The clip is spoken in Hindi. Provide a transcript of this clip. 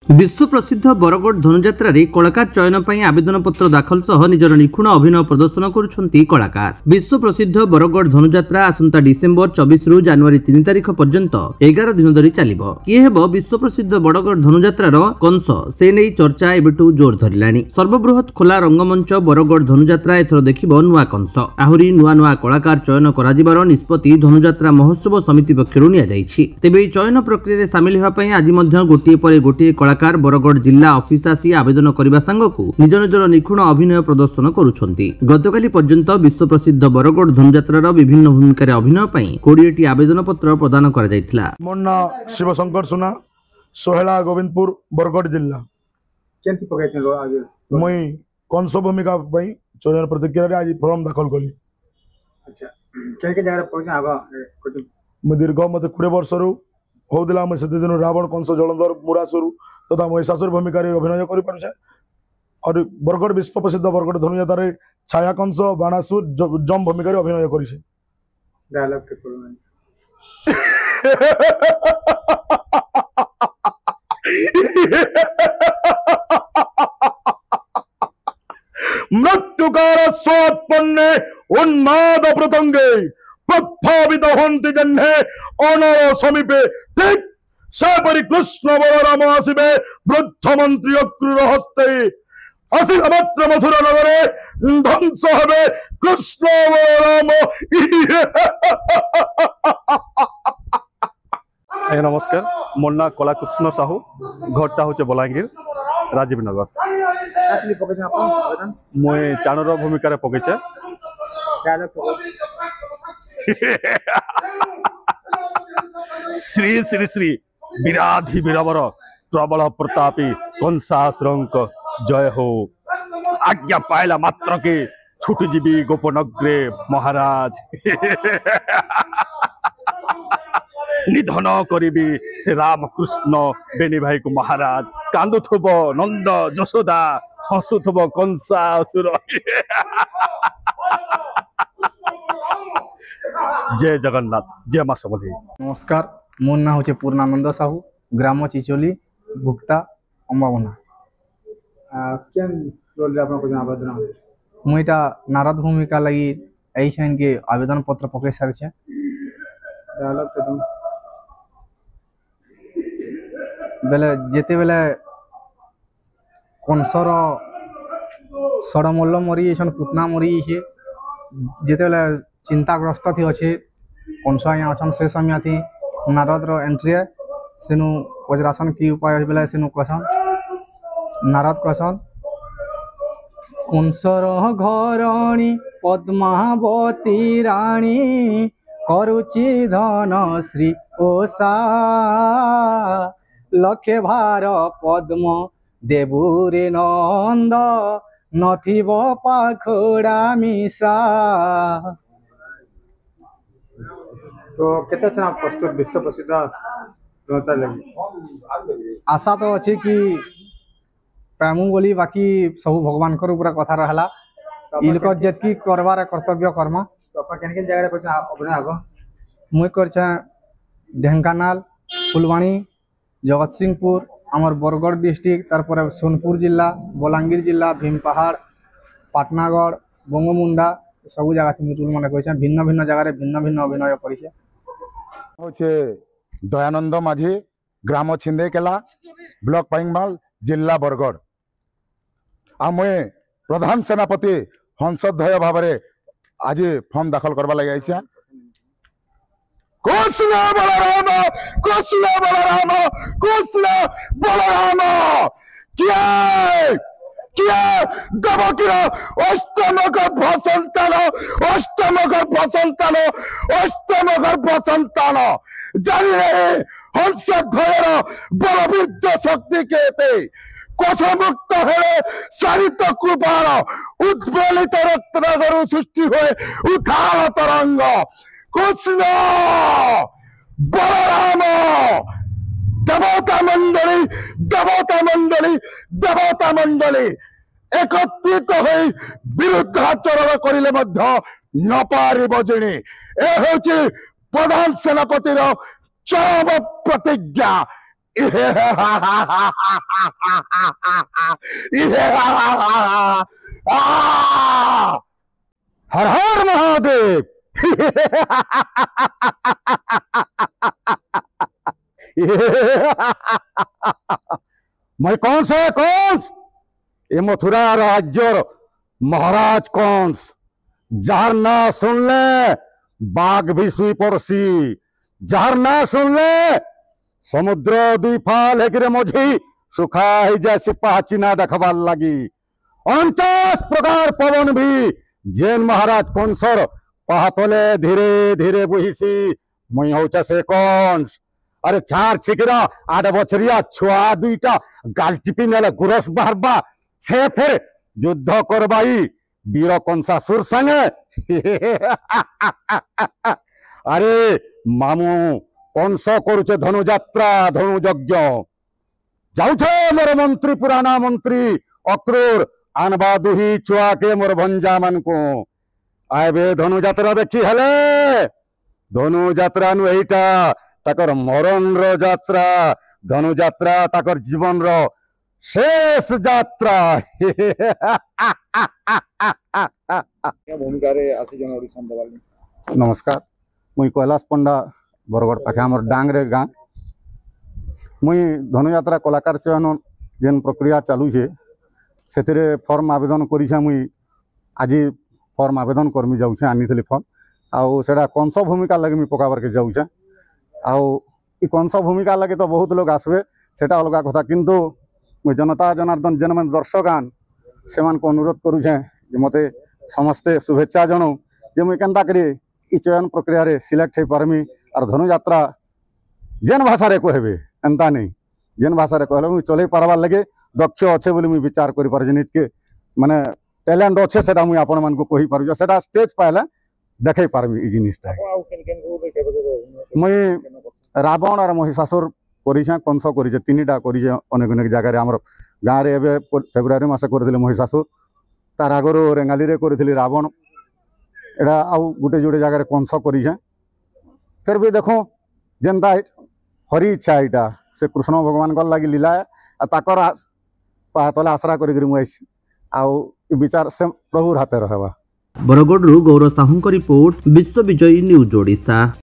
विश्व प्रसिद्ध बरगढ़ धनुजात्रा रे कलाकार चयन पर आवेदन पत्र दाखल सह निजर निखुण अभिनय प्रदर्शन करुछंती कलाकार। विश्व प्रसिद्ध बरगढ़ धनुजात्रा आसंता डिसेम्बर 24 रु जनवरी 3 तारिख पर्यंत 11 दिन धरी चलिबो। किए हेबो विश्व प्रसिद्ध बरगढ़ धनुजात्रार कंस से नहीं चर्चा एबेटू जोर धरिलानी। सर्वबृहत खोला रंगमंच बरगढ़ धनुजात्रा एथर देखिबो नुआ कंस। आहुरी नुआ नुआ कलाकार चयन कराजिबार निष्पत्ति धनुजात्रा महोत्सव समिति पक्षरु निया जायछि। तेबे चयन प्रक्रिया रे शामिल हेबा पई आज मध्य गोटिए पर गोटिए कलाकार बरगढ़ जिला ऑफिस आसी आवेदन करने सांगकू निज निजर निखुण अभिनय प्रदर्शन करुछंती। गतकाली पर्यंत विश्व प्रसिद्ध बरगढ़ धनुजात्रार विभिन्न भूमिकार अभिनय पई 20टी आवेदन पत्र प्रदान करा जायतिला। मोर ना शिवशंकर सुना सोहेला गोविंदपुर बरगढ़ जिला केंति पकाइतलो आज मुई कंस भूमिका पई चयन प्रतिक्रिया रे आज फॉर्म दाखल कली। अच्छा के जगह पहुंच आबा मु दीर्घ मते 20 वर्ष रु होदिला मैं सेते दिन रावण कंस जलंधर मुरासुर तथा महिषासुर भूमिका रे अभिनय करि पारुछे और बरगढ़ विश्व प्रसिद्ध बरगढ़ धनुजात्रा रे छाया कंस बाणासुर जम भूमिका रे अभिनय करिछे। डायलॉग के बोलमान मृत्युकार स्वात्पन्ने उन्माद प्रतंगे प्रभावित हन्ति जन्हे अनर समीपे ठीक सेपरि कृष्ण बलराम आसिबे वृद्ध मंत्री अक्रूर हस्ते आसिल मात्र मथुर नगरे ध्वंस हेबे कृष्ण बलराम। नमस्कार, मोर ना कलाकृष्ण साहू, घरटा हूँ बलांगीर राजीव नगर। मुई चाणर भूमिका पकईचे। श्री श्री श्री विराधि वीरवर प्रबल प्रतापी कंसासुरंक जय हो। आज्ञा पाइला मात्र के छुटीजीवी गोपनग्रे महाराज निधन करी से रामकृष्ण बेनी भाई को महाराज कांदुथुब नंद यशोदा हसुथुब कंसासुर। जय जगन्नाथ, जय मां समधि। नमस्कार, मोर ना हूँ पूर्णानंद साहू, ग्राम चिचोली भुक्ता अम्बाबना। केन रोल रे आपन को आवेदन मुईटा नारद भूमिका लगी ऐसन के आवेदन पत्र पकई सारिछे। डायलॉग के तुम बेले जेते बेले कंसर सड़मल्ल मरी छन पुतना मरी छे जेते बेले चिंताग्रस्त थी अच्छे कंस यहाँ अच्छा से समय थी नारद रो एंट्री है सेनु पजरासन की उपाय बेले सेनु कहसन नारद कहसन कंसर घरणी पद्मावती रानी करुचि धन श्री ओषा लखे भार पद्म देवुरे नंद नथिब पाखोड़ा मिसा। तो केते तना प्रस्तुत विश्व प्रसिद्ध धनुजात्रा लगी आशा तो अच्छे कि पैमु बोली बाकी सब भगवान कर ऊपर कथा रहला इनकर जेतकी करवार कर्तव्य कर्म। तो अपन केन जगह पहुंच अभिनय आबो मुई करछा ढेंकानाल फुलवाणी जगत सिंहपुर आमर बरगढ़ डिस्ट्रिक्ट तारपर सोनपुर जिला बलांगीर जिला भीमपहाड़ पाटनागढ़ बंगमुंडा सब जगह रोल मन कह भिन्न भिन्न जगह भिन्न भिन्न अभिनय करिछे। होचे दयानंद माझी ग्राम छिंदेकेला ब्लॉक पाइंगमाल जिला बरगढ़ आ मुए प्रधान सेनापति हंसध्वय भाव आज फॉर्म दाखल करवा लगे आइछा। कृष्ण बलराम कृष्ण बलराम कृष्ण बलराम किया किया देवकीर अष्टम गर्भ संतान अष्टम गर्भ संतान अष्टम गर्भ संतान जानी रहे हंसध्वयर बलवीर्य शक्ति केते कोशमुक्त हेले सारित कृपार उज्ज्वलित रत्नगरु सृष्टि हुए उथाल तरंग कृष्ण बलराम देवता मंडली एकत्रित हो विरुद्धाचरण करिले मध्य न पारिब जिणी ए होची प्रधान सेनापतिर चरम प्रतिज्ञा हर हर महादेव। मैं कौन सा कंस? ये मथुरा राज्यर महाराज कंस, जार ना सुनले बाघ भी शुई पड़सी, जार ना सुनले समुद्र दुई फाल हेगिरे मझी सुखा ही जैसे पाचिना देखबार लगी। 49 प्रकार पवन भी जेन महाराज कंसर पाहतले धीरे धीरे बहिसी मुई हूचा से कंस। अरे चार छिकरा 8 बछरिया छुआ दुईटा गाल टिपी नेले गुरस बाहरबा से फिर युद्ध करबाई वीर कंसासुर संगे। अरे मामू कंस करुचे धनुयात्रा धनुयज्ञ जाऊे मोर मंत्री पुराना मंत्री अक्रूर आनबा दुही छुआ के मोर भंजा मन को आबे धनुयात्रा देखी हेले धनुयात्रा नुईटा ताकर मरण रो यात्रा धनुयात्रा ताकर जीवन रो शेष यात्रा। भूमिका रे आसी जन ऑडिशन दबाली। नमस्कार मुई कैलाश पंडा बरगढ़ पाखे आमर डांगरे गाँ मुई धनुयात्रा कलाकार चयन जेन प्रक्रिया चालू छे से फॉर्म आवेदन करी मुई आज फॉर्म आवेदन करमी जाऊे आनी फॉर्म आउ सेटा कंस भूमिका लगे मुई पकाबार के जाऊे आउ कंस भूमिका लगे तो बहुत लोग आसबे सेटा अलग कथा किंतु मुई जनता जनार्दन जेन मैंने दर्शक आन से अनुरोध करुचे मते समस्ते शुभेच्छा जनाऊँ जे मुई केन्ता करी ई चयन प्रक्रिया रे सिलेक्ट हो पारमी और धनुयात्रा जेन भाषा रे कहबे एंता नहीं जेन भाषा रे कहले मुई चले पारबार लगे दक्ष अच्छे बोली मुई विचार करि पारजे के माने टैलेंट अच्छे सेटा मुई आपण मान को कहि पारु सेटा स्टेज पाइले देखै पारमी ई जिनिसटा। मुई रावण और महिषासुर करिछे कंस करिछे तीनटा करिछे अनेक अनेक जगह रे हमर गाँ रे एबे फेब्रुआरी मासे करथिले महिषासुर तार आगरो रेंगाली रे करथिले रावण एटा आउ गुटे जुटे जगह रे कंस करिछे फिर भी देखो जेनता हरि इच्छा यहाँ से कृष्ण भगवान को लगी लीला ताकर पातला आसरा करी आउ विचार से प्रभुर हाथ रहा। बरगढ़ गौरव साहू रिपोर्ट विश्व विजयी न्यूज ओडिशा।